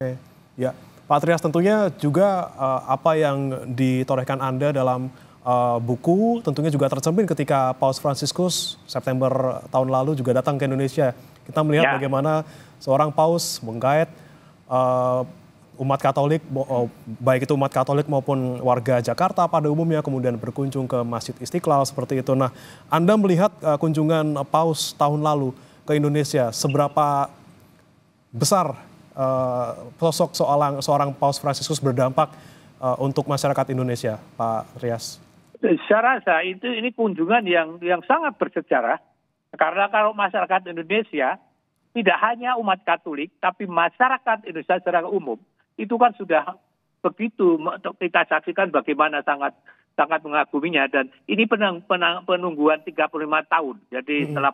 Oke, ya, Pak Trias tentunya juga apa yang ditorehkan Anda dalam buku tentunya juga tercermin ketika Paus Fransiskus September tahun lalu juga datang ke Indonesia. Kita melihat bagaimana seorang paus menggait umat Katolik, baik itu umat Katolik maupun warga Jakarta pada umumnya, kemudian berkunjung ke Masjid Istiqlal seperti itu. Nah, Anda melihat kunjungan paus tahun lalu ke Indonesia, seberapa besar sosok seorang Paus Fransiskus berdampak untuk masyarakat Indonesia, Pak Trias? Saya rasa ini kunjungan yang sangat bersejarah, karena kalau masyarakat Indonesia tidak hanya umat Katolik, tapi masyarakat Indonesia secara umum itu kan sudah begitu kita saksikan bagaimana sangat mengaguminya, dan ini penungguan 35 tahun. Jadi setelah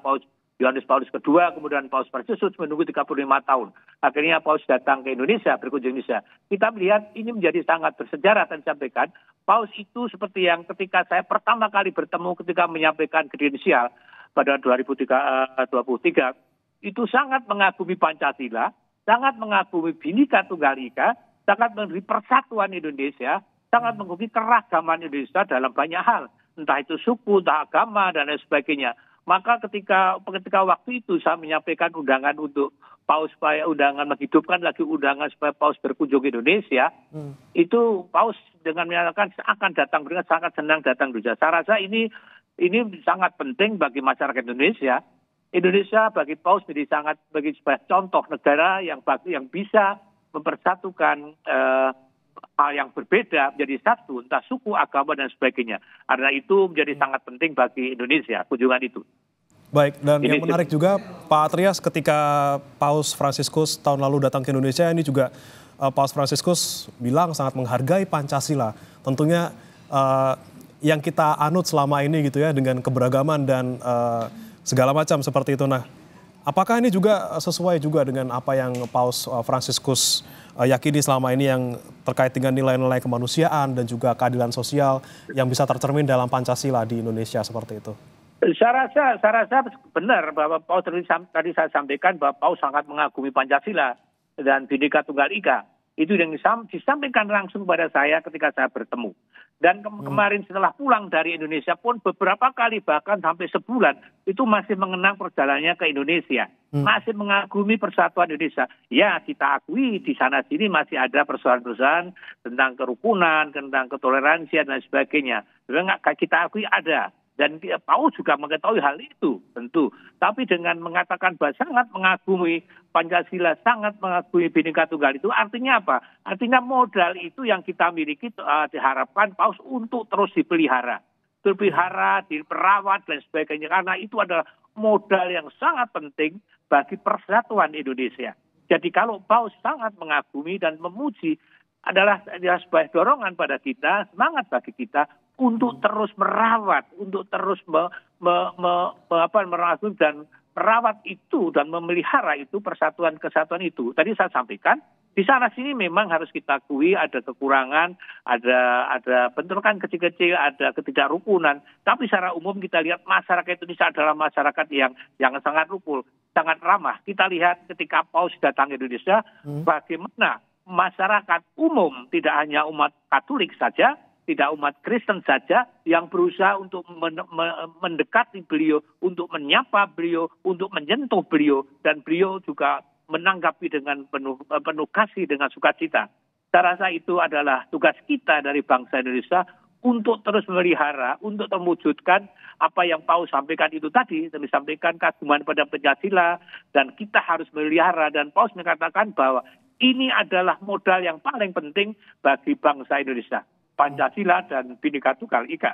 Yohanes Paulus II, kemudian Paus Fransiskus menunggu 35 tahun. Akhirnya Paus datang ke Indonesia, berkunjung Indonesia. Kita melihat ini menjadi sangat bersejarah dan disampaikan. Paus itu seperti yang ketika saya pertama kali bertemu ketika menyampaikan kredensial pada 2023, itu sangat mengagumi Pancasila, sangat mengagumi Bhinneka Tunggal Ika, sangat mengagumi persatuan Indonesia, sangat mengagumi keragaman Indonesia dalam banyak hal. Entah itu suku, entah agama, dan lain sebagainya. Maka ketika waktu itu saya menyampaikan undangan untuk Paus, supaya undangan menghidupkan lagi undangan supaya Paus berkunjung ke Indonesia, itu Paus dengan menyatakan akan datang, dengan sangat senang datang ke Indonesia. Saya rasa ini sangat penting bagi masyarakat Indonesia. Indonesia bagi Paus menjadi bagi sebuah contoh negara yang bisa mempersatukan hal yang berbeda menjadi satu, entah suku, agama, dan sebagainya. Karena itu menjadi sangat penting bagi Indonesia, kunjungan itu. Baik, dan yang menarik juga Pak Trias, ketika Paus Fransiskus tahun lalu datang ke Indonesia, ini juga Paus Fransiskus bilang sangat menghargai Pancasila. Tentunya yang kita anut selama ini gitu ya, dengan keberagaman dan segala macam seperti itu. Nah, apakah ini juga sesuai juga dengan apa yang Paus Fransiskus yakini selama ini yang terkait dengan nilai-nilai kemanusiaan dan juga keadilan sosial yang bisa tercermin dalam Pancasila di Indonesia seperti itu? Saya rasa benar bahwa Paus tadi saya sampaikan bahwa Paus sangat mengagumi Pancasila dan Bhinneka Tunggal Ika. Itu yang disampaikan langsung pada saya ketika saya bertemu. Dan kemarin setelah pulang dari Indonesia pun beberapa kali, bahkan sampai sebulan, itu masih mengenang perjalanannya ke Indonesia. Masih mengagumi persatuan Indonesia. Ya, kita akui di sana-sini masih ada persoalan-persoalan tentang kerukunan, tentang ketoleransian dan sebagainya. Kita akui ada. Dan Paus juga mengetahui hal itu, tentu. Tapi dengan mengatakan bahwa sangat mengagumi Pancasila, sangat mengagumi Bhinneka Tunggal itu, artinya apa? Artinya modal itu yang kita miliki diharapkan Paus untuk terus dipelihara. Diperawat, dan sebagainya. Karena itu adalah modal yang sangat penting bagi persatuan Indonesia. Jadi kalau Paus sangat mengagumi dan memuji, adalah sebuah dorongan pada kita, semangat bagi kita untuk terus merawat, untuk terus merawat dan merawat itu dan memelihara itu kesatuan itu. Tadi saya sampaikan di sana sini memang harus kita akui ada kekurangan, ada bentrokan kecil-kecil, ada ketidakrukunan. Tapi secara umum kita lihat masyarakat Indonesia adalah masyarakat yang sangat rukun, sangat ramah. Kita lihat ketika Paus datang ke Indonesia, bagaimana masyarakat umum, tidak hanya umat Katolik saja, tidak umat Kristen saja, yang berusaha untuk mendekati beliau, untuk menyapa beliau, untuk menyentuh beliau, dan beliau juga menanggapi dengan penuh kasih, dengan sukacita. Saya rasa itu adalah tugas kita dari bangsa Indonesia untuk terus memelihara, untuk mewujudkan apa yang Paus sampaikan itu tadi, disampaikan kaguman pada Pancasila, dan kita harus memelihara. Dan Paus mengatakan bahwa ini adalah modal yang paling penting bagi bangsa Indonesia, Pancasila dan Bhinneka Tunggal Ika.